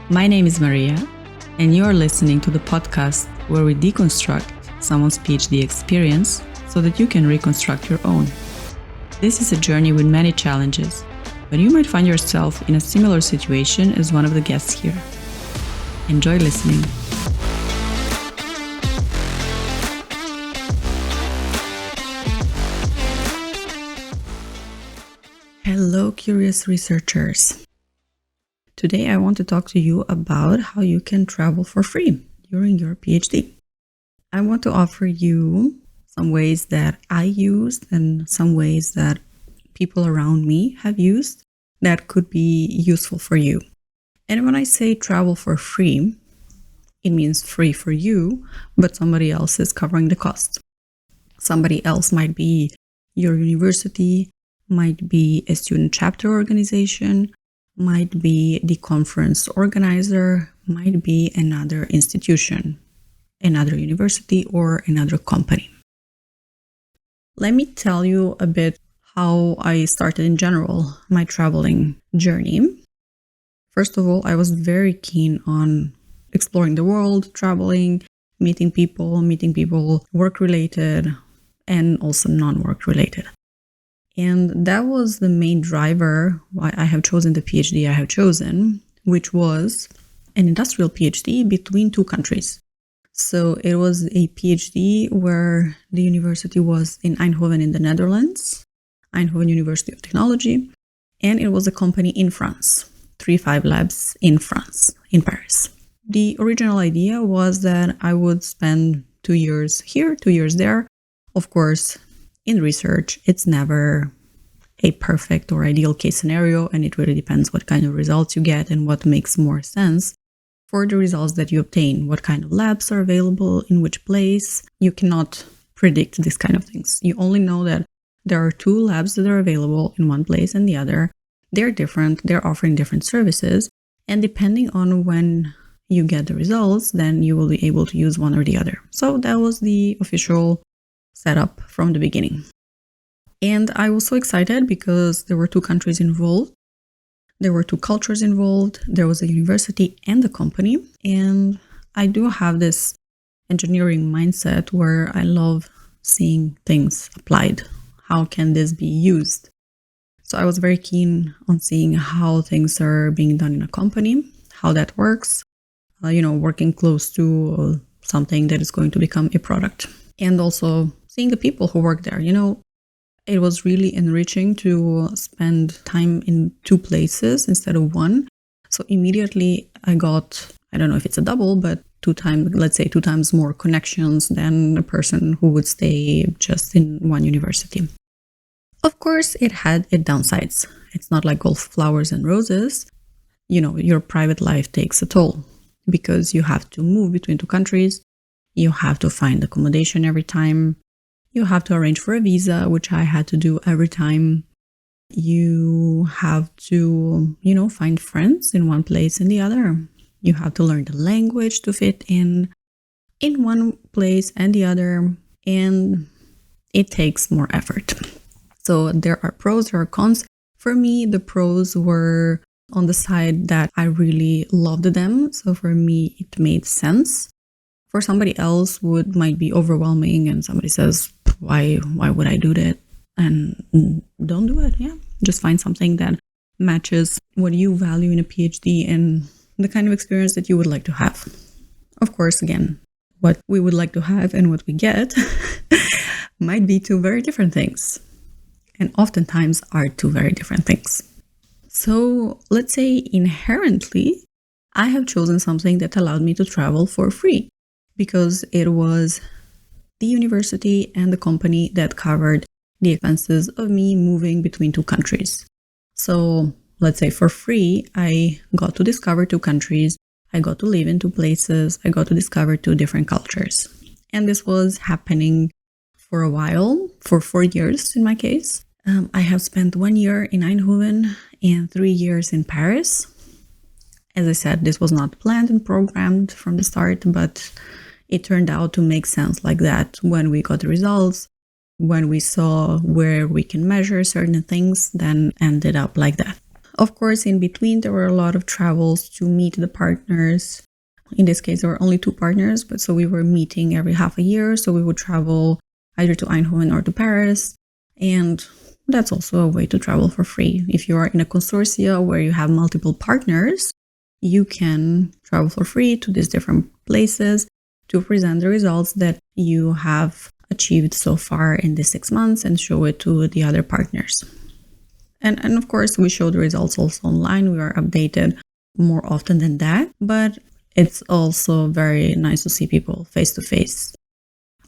My name is Maria, and you're listening to the podcast where we deconstruct someone's PhD experience so that you can reconstruct your own. This is a journey with many challenges, but you might find yourself in a similar situation as one of the guests here. Enjoy listening. Hello, curious researchers. Today I want to talk to you about how you can travel for free during your PhD. I want to offer you some ways that I used and some ways that people around me have used that could be useful for you. And when I say travel for free, it means free for you, but somebody else is covering the cost. Somebody else might be your university, might be a student chapter organization, might be the conference organizer, might be another institution, another university, or another company. Let me tell you a bit how I started in general my traveling journey. First of all, I was very keen on exploring the world, traveling, meeting people work-related and also non-work related. And that was the main driver why I have chosen the PhD I have chosen, which was an industrial PhD between two countries. So it was a PhD where the university was in Eindhoven in the Netherlands, Eindhoven University of Technology, and it was a company in France, 3-5 Labs in France, in Paris. The original idea was that I would spend 2 years here, 2 years there. Of course, in research, it's never a perfect or ideal case scenario, and it really depends what kind of results you get and what makes more sense for the results that you obtain, what kind of labs are available, in which place. You cannot predict these kind of things. You only know that there are 2 labs that are available in one place and the other. They're different, they're offering different services, and depending on when you get the results, then you will be able to use one or the other. So that was the official setup from the beginning. And I was so excited because there were 2 countries involved. There were 2 cultures involved. There was a university and a company. And I do have this engineering mindset where I love seeing things applied. How can this be used? So I was very keen on seeing how things are being done in a company, how that works, working close to something that is going to become a product. And also seeing the people who work there. It was really enriching to spend time in 2 places instead of 1. So immediately I got, I don't know if it's a double, but 2 times more connections than a person who would stay just in one university. Of course, it had its downsides. It's not like all flowers and roses. Your private life takes a toll because you have to move between 2 countries. You have to find accommodation every time. You have to arrange for a visa, which I had to do every time. You have to, find friends in one place and the other. You have to learn the language to fit in one place and the other. And it takes more effort. So there are pros, there are cons. For me, the pros were on the side that I really loved them. So for me, it made sense. For somebody else, might be overwhelming, and somebody says, why would I do that? And don't do it. Yeah, just find something that matches what you value in a PhD and the kind of experience that you would like to have. Of course, again, what we would like to have and what we get might be 2 very different things, and oftentimes are 2 very different things. So let's say inherently, I have chosen something that allowed me to travel for free, because it was the university and the company that covered the expenses of me moving between 2 countries. So let's say for free, I got to discover 2 countries. I got to live in 2 places. I got to discover 2 different cultures. And this was happening for a while, for 4 years in my case. I have spent 1 year in Eindhoven and 3 years in Paris. As I said, this was not planned and programmed from the start, but it turned out to make sense like that when we got the results, when we saw where we can measure certain things, then ended up like that. Of course, in between, there were a lot of travels to meet the partners. In this case, there were only 2 partners, but so we were meeting every half a year. So we would travel either to Eindhoven or to Paris. And that's also a way to travel for free. If you are in a consortia where you have multiple partners, you can travel for free to these different places to present the results that you have achieved so far in the 6 months and show it to the other partners. And of course, we show the results also online. We are updated more often than that, but it's also very nice to see people face to face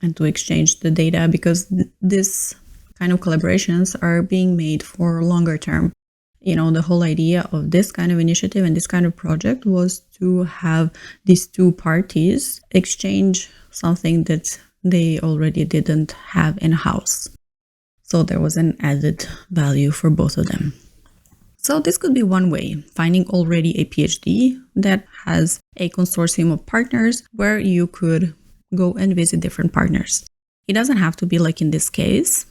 and to exchange the data, because this kind of collaborations are being made for longer term. You know, the whole idea of this kind of initiative and this kind of project was to have these 2 parties exchange something that they already didn't have in-house. So there was an added value for both of them. So this could be one way, finding already a PhD that has a consortium of partners where you could go and visit different partners. It doesn't have to be like in this case.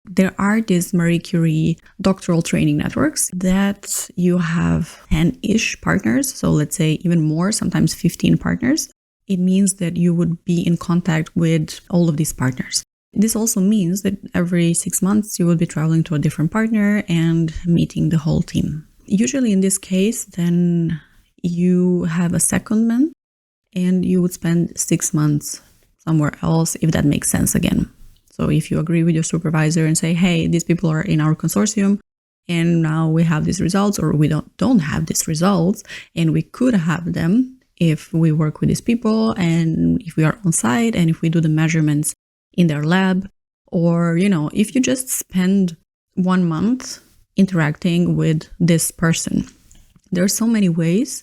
There are these Marie Curie doctoral training networks that you have 10-ish partners. So let's say even more, sometimes 15 partners. It means that you would be in contact with all of these partners. This also means that every 6 months you will be traveling to a different partner and meeting the whole team. Usually in this case, then you have a secondment and you would spend 6 months somewhere else, if that makes sense again. So if you agree with your supervisor and say, hey, these people are in our consortium and now we have these results, or we don't have these results and we could have them if we work with these people and if we are on site and if we do the measurements in their lab, or, you know, if you just spend 1 month interacting with this person. There are so many ways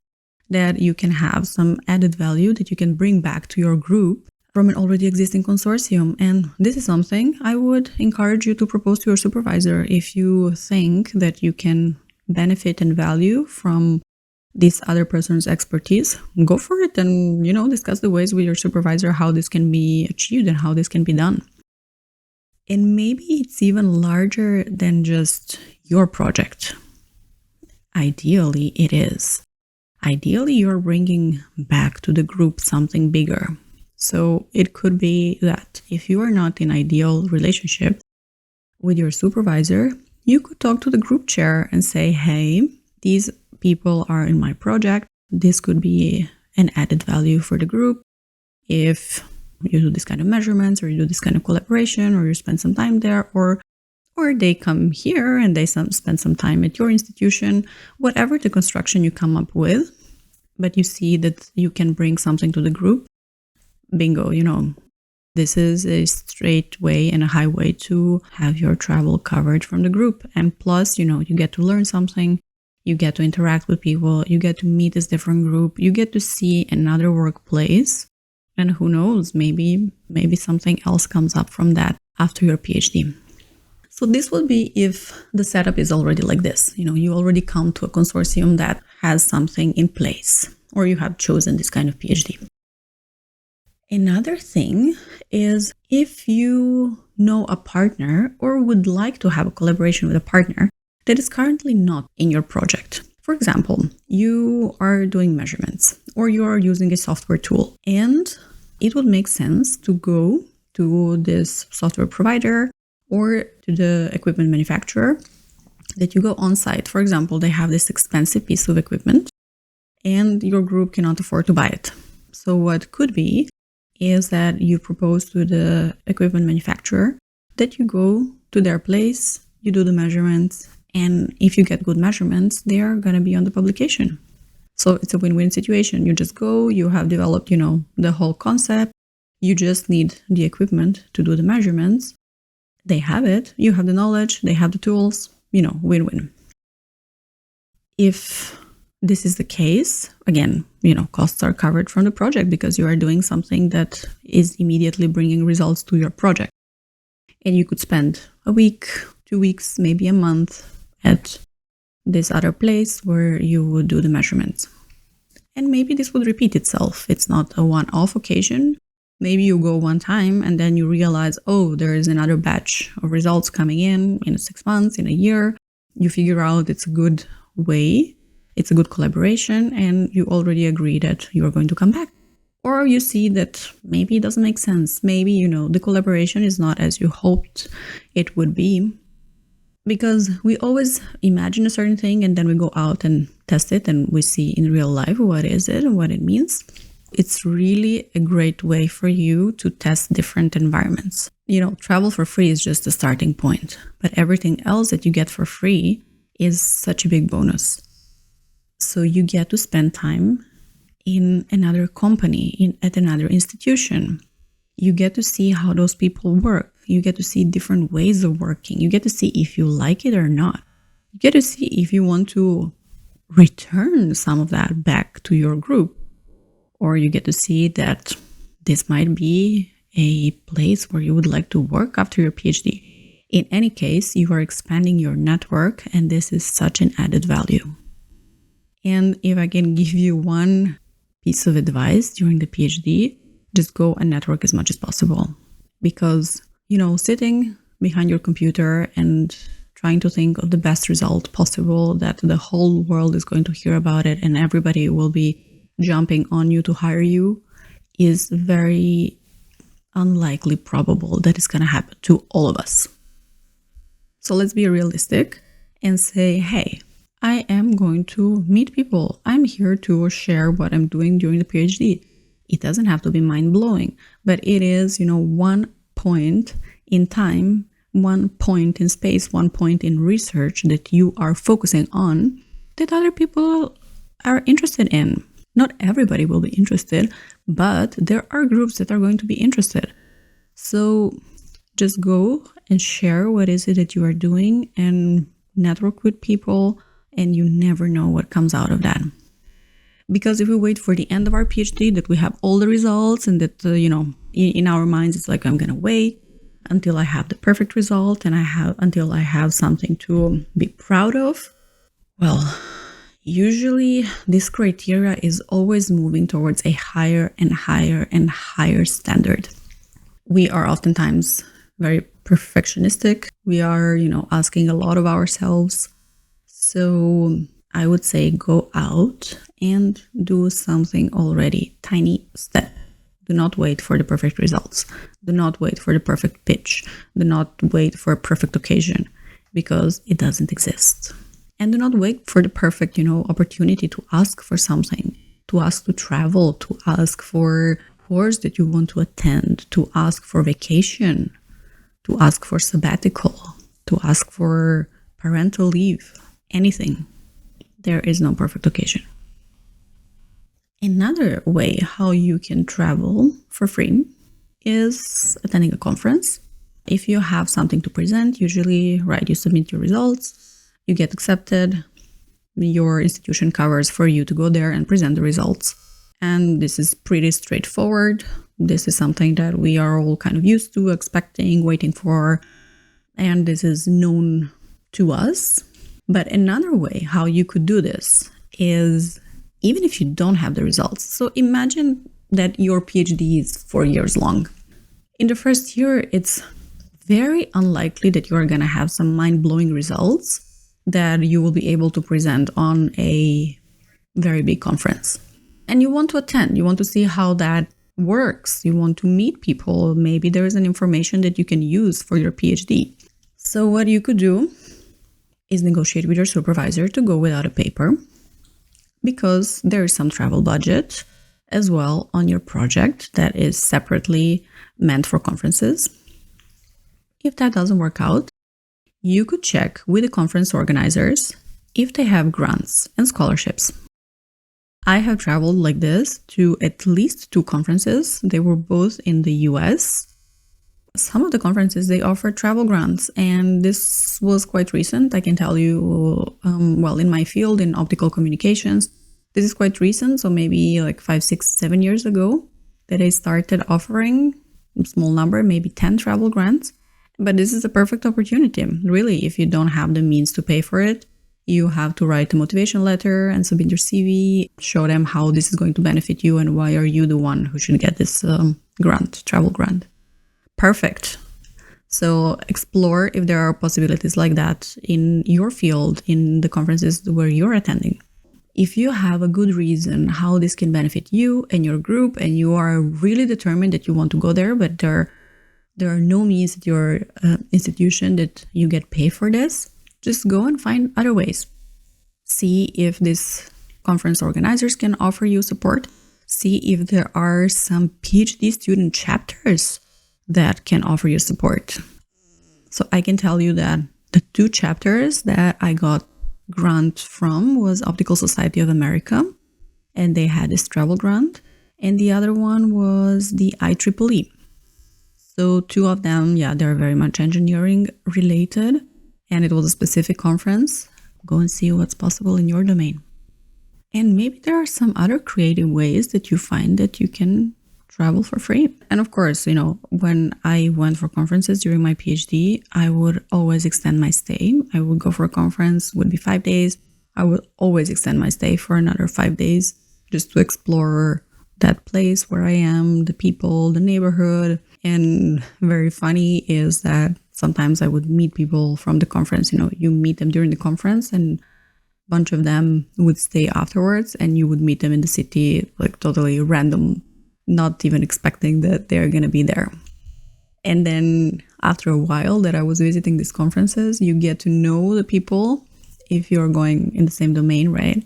that you can have some added value that you can bring back to your group from an already existing consortium. And this is something I would encourage you to propose to your supervisor. If you think that you can benefit and value from this other person's expertise, go for it and, you know, discuss the ways with your supervisor how this can be achieved and how this can be done. And maybe it's even larger than just your project. Ideally, it is. Ideally, you're bringing back to the group something bigger. So it could be that if you are not in ideal relationship with your supervisor, you could talk to the group chair and say, hey, these people are in my project. This could be an added value for the group. If you do this kind of measurements, or you do this kind of collaboration, or you spend some time there, or they come here and they spend some time at your institution, whatever the construction you come up with, but you see that you can bring something to the group, bingo, you know, this is a straight way and a highway to have your travel covered from the group. And plus, you know, you get to learn something. You get to interact with people, you get to meet this different group, you get to see another workplace, and who knows, maybe something else comes up from that after your PhD. So this would be if the setup is already like this. You know, you already come to a consortium that has something in place, or you have chosen this kind of PhD. Another thing is if you know a partner or would like to have a collaboration with a partner that is currently not in your project. For example, you are doing measurements or you are using a software tool, and it would make sense to go to this software provider or to the equipment manufacturer, that you go on site. For example, they have this expensive piece of equipment and your group cannot afford to buy it. So what could be is that you propose to the equipment manufacturer that you go to their place, you do the measurements, and if you get good measurements, they are going to be on the publication. So it's a win-win situation. You just go, you have developed, you know, the whole concept. You just need the equipment to do the measurements. They have it. You have the knowledge. They have the tools. You know, win-win. If this is the case, again, you know, costs are covered from the project because you are doing something that is immediately bringing results to your project. And you could spend a week, 2 weeks, maybe a month at this other place where you would do the measurements. And maybe this would repeat itself. It's not a one-off occasion. Maybe you go one time and then you realize, oh, there is another batch of results coming in 6 months, in a year. You figure out it's a good way, it's a good collaboration, and you already agree that you are going to come back. Or you see that maybe it doesn't make sense. Maybe, the collaboration is not as you hoped it would be. Because we always imagine a certain thing and then we go out and test it and we see in real life what is it and what it means. It's really a great way for you to test different environments. Travel for free is just a starting point, but everything else that you get for free is such a big bonus. So you get to spend time in another company, at another institution. You get to see how those people work. You get to see different ways of working. You get to see if you like it or not. You get to see if you want to return some of that back to your group. Or you get to see that this might be a place where you would like to work after your PhD. In any case, you are expanding your network, and this is such an added value. And if I can give you one piece of advice during the PhD, just go and network as much as possible. Because, sitting behind your computer and trying to think of the best result possible, that the whole world is going to hear about it and everybody will be jumping on you to hire you, is very unlikely probable that it's going to happen to all of us. So let's be realistic and say, hey, I am going to meet people. I'm here to share what I'm doing during the PhD. It doesn't have to be mind-blowing, but it is, one point in time, one point in space, one point in research that you are focusing on that other people are interested in. Not everybody will be interested, but there are groups that are going to be interested. So just go and share what is it that you are doing and network with people, and you never know what comes out of that. Because if we wait for the end of our PhD, that we have all the results and that, in our minds, it's like, I'm going to wait until I have the perfect result and until I have something to be proud of. Well, usually this criteria is always moving towards a higher and higher and higher standard. We are oftentimes very perfectionistic. We are, asking a lot of ourselves. So I would say go out and do something already. Tiny step. Do not wait for the perfect results. Do not wait for the perfect pitch. Do not wait for a perfect occasion, because it doesn't exist. And do not wait for the perfect, opportunity to ask for something, to ask to travel, to ask for course that you want to attend, to ask for vacation, to ask for sabbatical, to ask for parental leave, anything. There is no perfect occasion. Another way how you can travel for free is attending a conference. If you have something to present, usually, you submit your results, you get accepted, your institution covers for you to go there and present the results. And this is pretty straightforward. This is something that we are all kind of used to, expecting, waiting for, and this is known to us. But another way how you could do this is, even if you don't have the results. So imagine that your PhD is 4 years long. In the first year, it's very unlikely that you are going to have some mind-blowing results that you will be able to present on a very big conference. And you want to attend, you want to see how that works, you want to meet people, maybe there is an information that you can use for your PhD. So what you could do is negotiate with your supervisor to go without a paper, because there is some travel budget as well on your project that is separately meant for conferences. If that doesn't work out, you could check with the conference organizers if they have grants and scholarships. I have traveled like this to at least 2 conferences. They were both in the US. Some of the conferences, they offer travel grants, and this was quite recent. I can tell you, in my field, in optical communications, this is quite recent. So maybe like 5, 6, 7 years ago that I started offering a small number, maybe 10 travel grants. But this is a perfect opportunity. Really, if you don't have the means to pay for it, you have to write a motivation letter and submit your CV, show them how this is going to benefit you and why are you the one who should get this travel grant. Perfect. So explore if there are possibilities like that in your field, in the conferences where you're attending. If you have a good reason how this can benefit you and your group, and you are really determined that you want to go there, but there are no means at your institution that you get paid for this, just go and find other ways. See if these conference organizers can offer you support. See if there are some PhD student chapters that can offer you support. So I can tell you that the 2 chapters that I got grant from was Optical Society of America, and they had this travel grant, and the other one was the IEEE. So 2 of them, yeah, they're very much engineering related, and it was a specific conference. Go and see what's possible in your domain. And maybe there are some other creative ways that you find that you can travel for free. And of course, when I went for conferences during my PhD, I would always extend my stay. I would go for a conference, would be 5 days. I would always extend my stay for another 5 days just to explore that place where I am, the people, the neighborhood. And very funny is that sometimes I would meet people from the conference. You meet them during the conference, and a bunch of them would stay afterwards, and you would meet them in the city, like totally random, not even expecting that they're going to be there. And then after a while that I was visiting these conferences, you get to know the people if you're going in the same domain, right?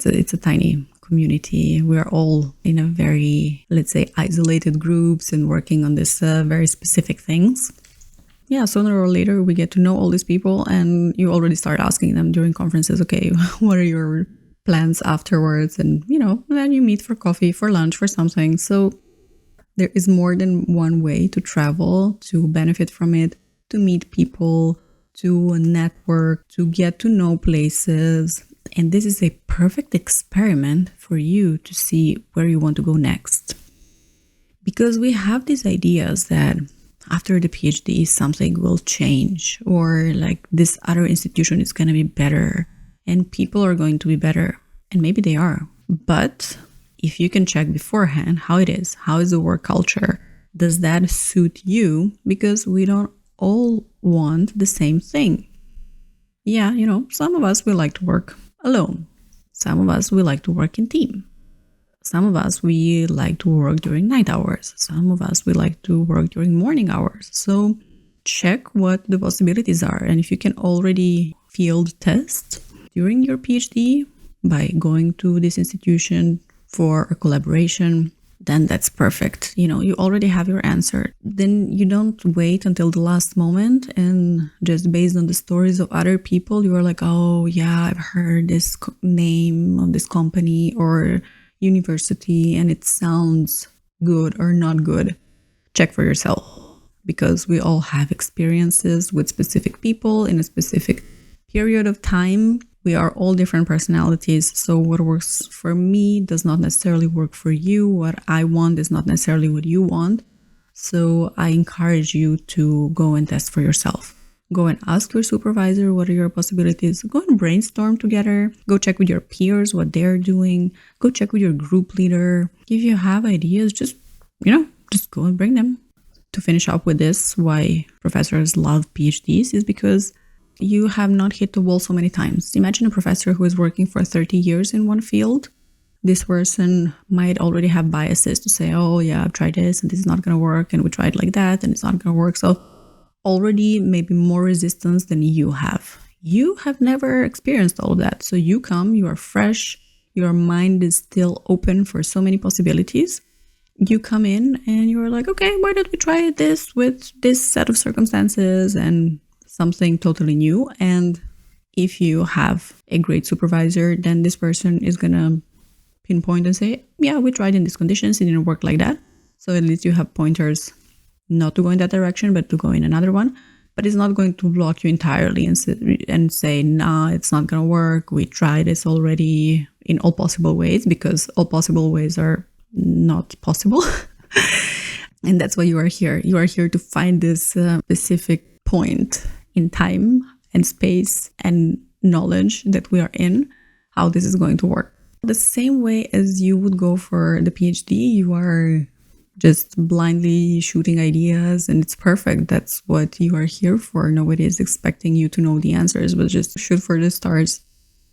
It's a tiny community. We're all in a very, let's say, isolated groups and working on this very specific things. Yeah, sooner or later we get to know all these people, and you already start asking them during conferences, okay, what are your plans afterwards? And, then you meet for coffee, for lunch, for something. So there is more than one way to travel, to benefit from it, to meet people, to network, to get to know places. And this is a perfect experiment for you to see where you want to go next. Because we have these ideas that after the PhD, something will change, or like this other institution is going to be better and people are going to be better. And maybe they are. But if you can check beforehand how it is, how is the work culture, does that suit you? Because we don't all want the same thing. Yeah, some of us, we like to work alone. Some of us, we like to work in team. Some of us, we like to work during night hours. Some of us, we like to work during morning hours. So check what the possibilities are. And if you can already field test during your PhD by going to this institution for a collaboration, then that's perfect. You already have your answer. Then you don't wait until the last moment and just based on the stories of other people, you are like, oh yeah, I've heard this name of this company or university and it sounds good or not good. Check for yourself, because we all have experiences with specific people in a specific period of time. We are all different personalities, so what works for me does not necessarily work for you. What I want is not necessarily what you want. So I encourage you to go and test for yourself. Go and ask your supervisor what are your possibilities. Go and brainstorm together. Go check with your peers what they're doing. Go check with your group leader. If you have ideas, just go and bring them. To finish up with this, why professors love PhDs is because you have not hit the wall so many times. Imagine a professor who is working for 30 years in one field. This person might already have biases to say, oh yeah, I've tried this and this is not going to work, and we tried like that and it's not going to work. So already maybe more resistance than you have. You have never experienced all of that. So you come, you are fresh, your mind is still open for so many possibilities. You come in and you're like, okay, why don't we try this with this set of circumstances and something totally new. And if you have a great supervisor, then this person is going to pinpoint and say, yeah, we tried in these conditions, it didn't work like that. So at least you have pointers not to go in that direction, but to go in another one. But it's not going to block you entirely and say, nah, it's not going to work. We tried this already in all possible ways, because all possible ways are not possible. And that's why you are here. You are here to find this specific point in time and space and knowledge that we are in, how this is going to work. The same way as you would go for the PhD, you are just blindly shooting ideas, and it's perfect. That's what you are here for. Nobody is expecting you to know the answers, but just shoot for the stars.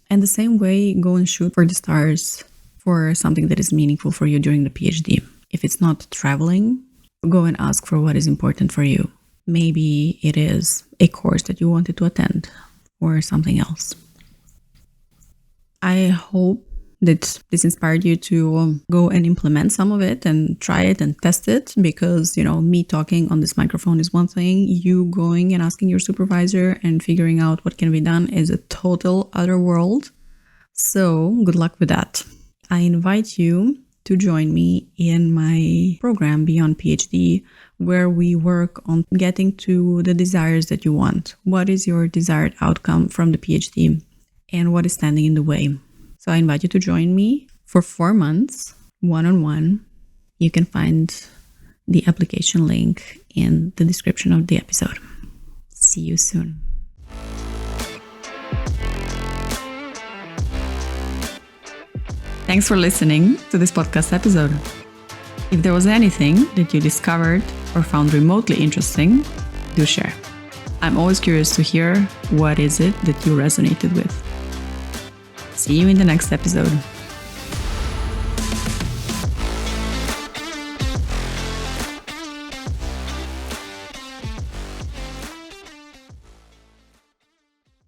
And the same way, go and shoot for the stars for something that is meaningful for you during the PhD. If it's not traveling, go and ask for what is important for you. Maybe it is a course that you wanted to attend or something else. I hope that this inspired you to go and implement some of it and try it and test it, because, me talking on this microphone is one thing. You going and asking your supervisor and figuring out what can be done is a total other world. So good luck with that. I invite you to join me in my program Beyond PhD, where we work on getting to the desires that you want. What is your desired outcome from the PhD, and what is standing in the way? So I invite you to join me for 4 months, one-on-one. You can find the application link in the description of the episode. See you soon. Thanks for listening to this podcast episode. If there was anything that you discovered or found remotely interesting, do share. I'm always curious to hear what is it that you resonated with. See you in the next episode.